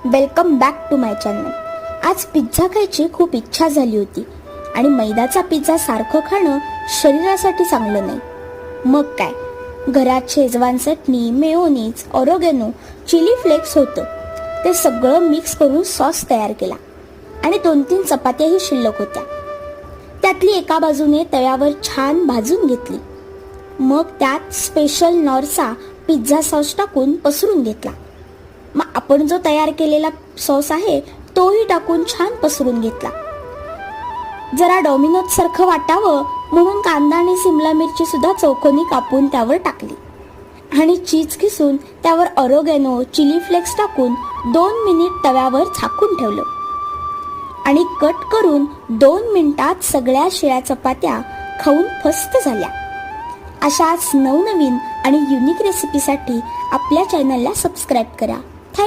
Welcome back to my channel. आज pizza खायची खूप इच्छा झाली होती आणि मैद्याचा पिझ्झा सारखं खाणं शरीरासाठी चांगलं नाही. मग काय, घरात शेजवान चटणी, मेयोनीज, ऑरेगॅनो, चिली फ्लेक्स होतं. ते सगळं मिक्स करून सॉस तयार केला आणि 2-3 चपात्याही शिल्लक होत्या. त्यातली एका बाजूने तव्यावर छान भाजून घेतली. मग त्यात स्पेशल नॉरचा पिझ्झा सॉस टाकून पसरून घेतला. मग आपण जो तयार केलेला सॉस आहे तोही टाकून छान पसरून घेतला. जरा डॉमिनोज सारखं वाटावं म्हणून कांदा आणि सिमला मिरची सुद्धा चौकोनी कापून त्यावर टाकली आणि चीज किसून त्यावर ऑरेगॅनो, चिली फ्लेक्स टाकून 2 मिनिट तव्यावर झाकून ठेवलं आणि कट करून 2 मिनिटात सगळ्या शिळ्या चपात्या खाऊन फस्त झाल्या. अशाच नवनवीन आणि युनिक रेसिपीसाठी आपल्या चॅनलला सबस्क्राईब करा.